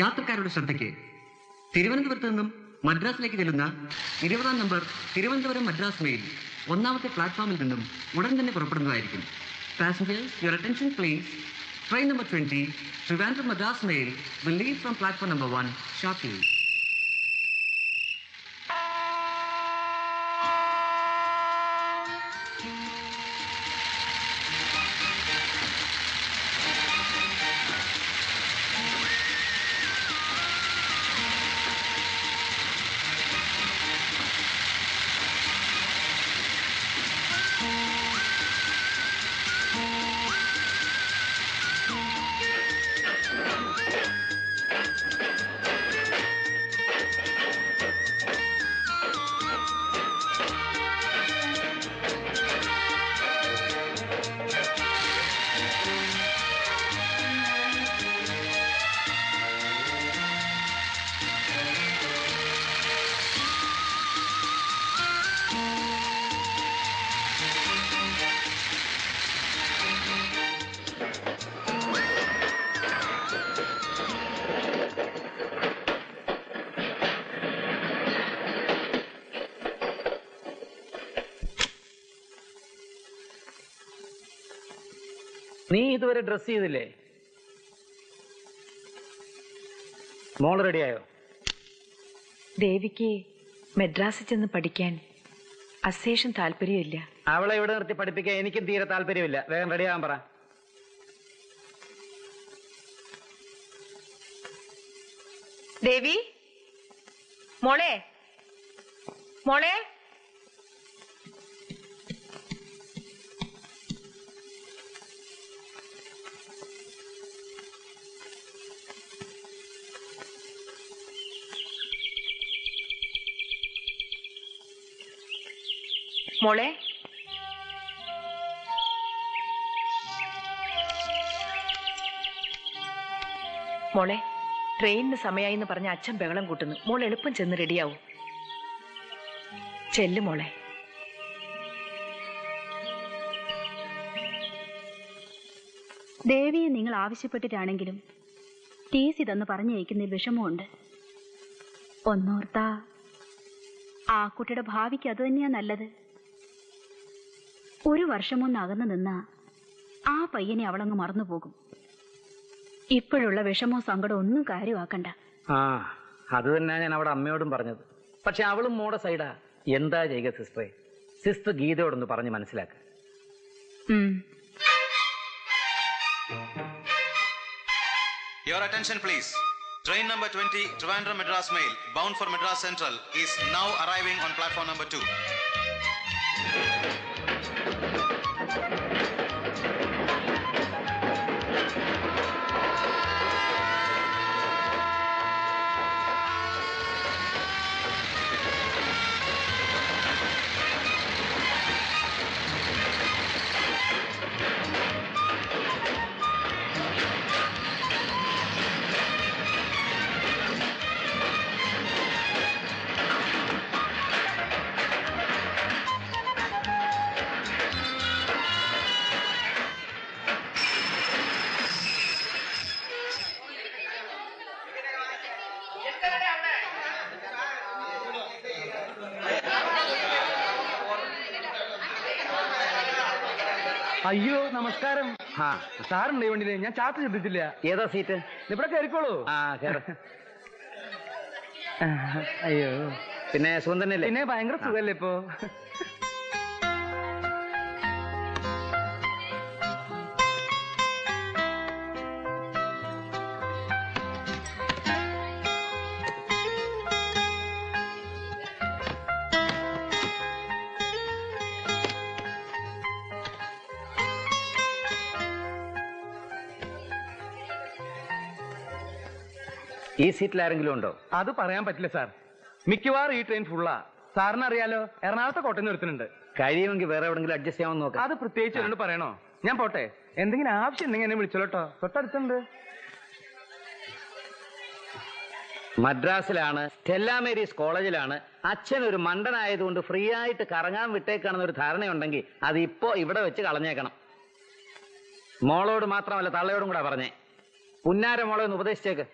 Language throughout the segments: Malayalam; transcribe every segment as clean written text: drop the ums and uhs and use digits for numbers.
യാത്രക്കാരുടെ ശ്രദ്ധയ്ക്ക് തിരുവനന്തപുരത്ത് നിന്നും മദ്രാസിലേക്ക് ചെല്ലുന്ന 20-ാം നമ്പർ തിരുവനന്തപുരം മദ്രാസ് മെയിൽ ഒന്നാമത്തെ പ്ലാറ്റ്ഫോമിൽ നിന്നും ഉടൻ തന്നെ പുറപ്പെടുന്നതായിരിക്കും. Passengers, your attention please. Train number 20 Trivandrum Madras Mail will leave from platform number 1 shortly. നീ ഇതുവരെ ഡ്രസ് ചെയ്തില്ലേ? മോൾ റെഡിയായോ? ദേവിക്ക് മദ്രാസിൽ ചെന്ന് പഠിക്കാൻ അശേഷം താല്പര്യമില്ല. അവളെ ഇവിടെ നിർത്തി പഠിപ്പിക്കാൻ എനിക്കും തീരെ താല്പര്യമില്ല. വേഗം റെഡിയാകാൻ പറ. ദേവി, മോളെ മോളെ മോളെ മോളെ ട്രെയിനിന് സമയമായി എന്ന് പറഞ്ഞ അച്ഛൻ ബഹളം കൂട്ടുന്നു. മോൾ എളുപ്പം ചെന്ന് റെഡിയാവും. ചെല്ലു മോളെ. ദേവിയെ നിങ്ങൾ ആവശ്യപ്പെട്ടിട്ടാണെങ്കിലും ടി സി തന്ന് പറഞ്ഞയക്കുന്നതിൽ വിഷമമുണ്ട്. ഒന്നോർത്താ ആ കുട്ടിയുടെ ഭാവിക്ക് അത് തന്നെയാ നല്ലത്. 1 വർഷമൊന്ന് അകന്നു നിന്നാ ആ പയ്യനെ അവളങ്ങ് മറന്നുപോകും. ഇപ്പോഴുള്ള വിഷമോ സങ്കടമോ ഒന്നും കാര്യമാക്കണ്ട. അത് തന്നെ ഞാൻ അവിടെ അമ്മയോടും പറഞ്ഞത്. പക്ഷെ അവളും മോടെ സൈഡാ. എന്താ ചെയ്യുക സിസ്റ്ററെ? സിസ്റ്റർ ഗീതയോടൊന്ന് പറഞ്ഞ് മനസ്സിലാക്ക. Your attention please. Train number 20 Trivandrum Madras Mail bound for Madras Central is now arriving on platform number 2. അയ്യോ നമസ്കാരം. ആ സാറുണ്ട് ഈ വണ്ടിയില്, ഞാൻ ചാർട്ട് ശ്രദ്ധിച്ചില്ല. ഏതാ സീറ്റ്? ഇവിടെ കയറിക്കോളൂ. ആ കേറ്. അയ്യോ പിന്നെ സുഖം തന്നെയല്ലേ? പിന്നെ ഭയങ്കര സുഖല്ലേ ഇപ്പൊ? ഈ സീറ്റിൽ ആരെങ്കിലും ഉണ്ടോ? അത് പറയാൻ പറ്റില്ല സാർ. മിക്കവാറും ഈ ട്രെയിൻ ഫുള്ളാ. സാറിന് അറിയാലോ, എറണാകുളത്തെ കോട്ടയം നിർത്തുന്നുണ്ട്. കഴിയുമെങ്കിൽ വേറെ എവിടെങ്കിലും അഡ്ജസ്റ്റ് ചെയ്യാമെന്ന് നോക്കാം. അത് പ്രത്യേകിച്ച് എന്നോട് പറയണോ? ഞാൻ പോട്ടെ. എന്തെങ്കിലും ആവശ്യം ഉണ്ടെങ്കിൽ എന്നെ വിളിച്ചോളട്ടോ. തൊട്ടടുത്തുണ്ട്. മദ്രാസിലാണ്, സ്റ്റെല്ല മേരീസ് കോളേജിലാണ്. അച്ഛൻ ഒരു മണ്ടനായതുകൊണ്ട് ഫ്രീ ആയിട്ട് കറങ്ങാൻ വിട്ടേക്കാണെന്ന് ഒരു ധാരണയുണ്ടെങ്കിൽ അത് ഇപ്പോ ഇവിടെ വെച്ച് കളഞ്ഞേക്കണം. മോളോട് മാത്രമല്ല തള്ളയോടും കൂടെ പറഞ്ഞേ. പുന്നാര മോളെ ഒന്ന് ഉപദേശിച്ചേക്ക്.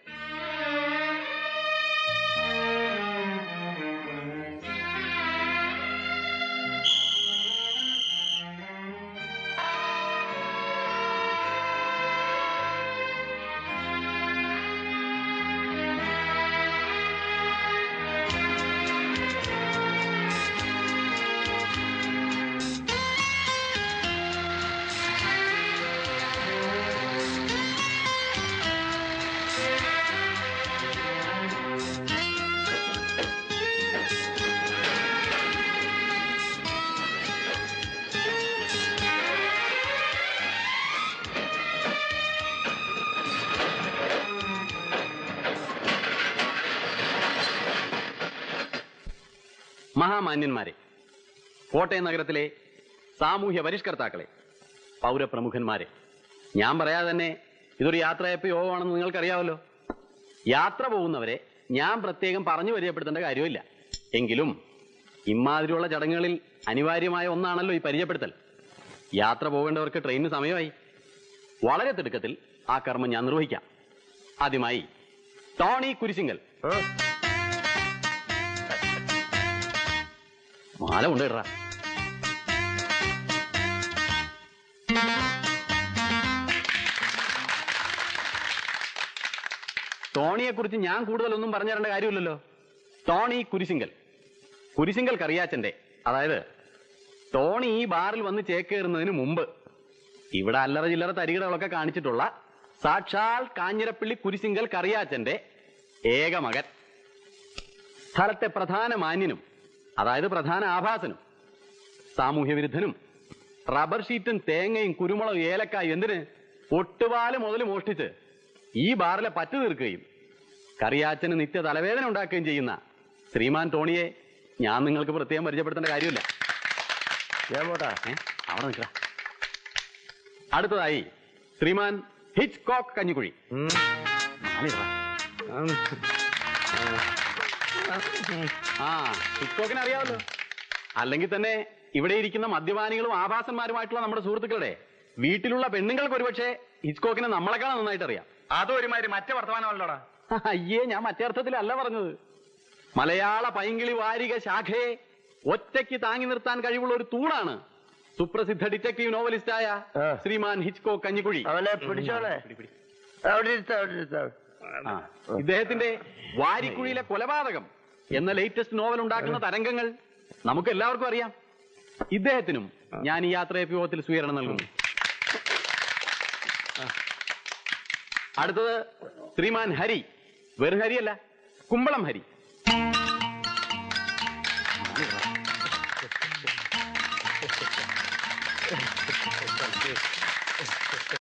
മഹാമാന്യന്മാരെ, കോട്ടയം നഗരത്തിലെ സാമൂഹ്യ പരിഷ്കർത്താക്കളെ, പൗരപ്രമുഖന്മാരെ, ഞാൻ പറയാതെ തന്നെ ഇതൊരു യാത്രയപ്പ് യോഗമാണെന്ന് നിങ്ങൾക്കറിയാമല്ലോ. യാത്ര പോകുന്നവരെ ഞാൻ പ്രത്യേകം പറഞ്ഞു പരിചയപ്പെടുത്തേണ്ട കാര്യമില്ല. എങ്കിലും ഇമാതിരിയുള്ള ചടങ്ങുകളിൽ അനിവാര്യമായ ഒന്നാണല്ലോ ഈ പരിചയപ്പെടുത്തൽ. യാത്ര പോകേണ്ടവർക്ക് ട്രെയിനിന് സമയമായി. വളരെ തിടുക്കത്തിൽ ആ കർമ്മം ഞാൻ നിർവഹിക്കാം. ആദ്യമായി ടോണി കുരിശിങ്കൽ. മാല കൊണ്ടിട. ടോണിയെ കുറിച്ച് ഞാൻ കൂടുതലൊന്നും പറഞ്ഞു തരേണ്ട കാര്യമില്ലല്ലോ. ടോണി കുരിശിങ്കൽ, കുരിശിങ്കൽ കറിയാച്ചന്റെ, അതായത് ടോണി ഈ ബാറിൽ വന്ന് ചേക്കേറുന്നതിന് മുമ്പ് ഇവിടെ അല്ലറ ചില്ലറ തരികിടകളൊക്കെ കാണിച്ചിട്ടുള്ള സാക്ഷാൽ കാഞ്ഞിരപ്പള്ളി കുരിശിങ്കൽ കറിയാച്ചന്റെ ഏക മകൻ. സ്ഥലത്തെ പ്രധാന മാന്യനും, അതായത് പ്രധാന ആഭാസനും, സാമൂഹ്യ വിരുദ്ധനും, റബ്ബർ ഷീറ്റും തേങ്ങയും കുരുമുളകും ഏലക്കായും എന്തിന് ഒട്ടുപാല് മുതൽ മോഷ്ടിച്ച് ഈ ബാറിലെ പറ്റു തീർക്കുകയും കറിയാച്ചന് നിത്യ തലവേദന ഉണ്ടാക്കുകയും ചെയ്യുന്ന ശ്രീമാൻ ടോണിയെ ഞാൻ നിങ്ങൾക്ക് പ്രത്യേകം പരിചയപ്പെടുത്തേണ്ട കാര്യമില്ല. ഞാൻ പോട്ടാ, അവിടെ നിൽക്കുക. അടുത്തതായി ശ്രീമാൻ ഹിച്ച്കോക്ക് കഞ്ഞിക്കുഴി. ആ, ഹിച്ച്കോക്കിനെ അറിയാമല്ലോ. അല്ലെങ്കിൽ തന്നെ ഇവിടെ ഇരിക്കുന്ന മദ്യപാനികളും ആഭാസന്മാരുമായിട്ടുള്ള നമ്മുടെ സുഹൃത്തുക്കളുടെ വീട്ടിലുള്ള പെണ്ണുങ്ങൾക്ക് ഒരുപക്ഷെ ഹിച്ച്കോക്കിനെ നമ്മളെക്കാളും നന്നായിട്ട് അറിയാം. അതൊരുമാതിരി മറ്റേ വർത്തമാനമല്ലോടാ. അയ്യേ, ഞാൻ മറ്റേ അർത്ഥത്തിലല്ല പറഞ്ഞത്. മലയാള പൈങ്കിളി വാരിക ശാഖയെ ഒറ്റയ്ക്ക് താങ്ങി നിർത്താൻ കഴിവുള്ള ഒരു തൂണാണ് സുപ്രസിദ്ധ ഡിറ്റക്റ്റീവ് നോവലിസ്റ്റായ ശ്രീമാൻ ഹിച്ച്കോക്ക് കഞ്ഞിക്കുഴി. ഇദ്ദേഹത്തിന്റെ വാരിക്കുഴിയിലെ കൊലപാതകം എന്ന ലേറ്റസ്റ്റ് നോവൽ ഉണ്ടാക്കുന്ന തരംഗങ്ങൾ നമുക്ക് എല്ലാവർക്കും അറിയാം. ഇദ്ദേഹത്തിനും ഞാൻ ഈ യാത്രയപ്പിയോഗത്തിൽ സ്വീകരണം നൽകുന്നു. അടുത്തത് ശ്രീമാൻ ഹരി. വെറും ഹരിയല്ല, കുമ്പളം ഹരി.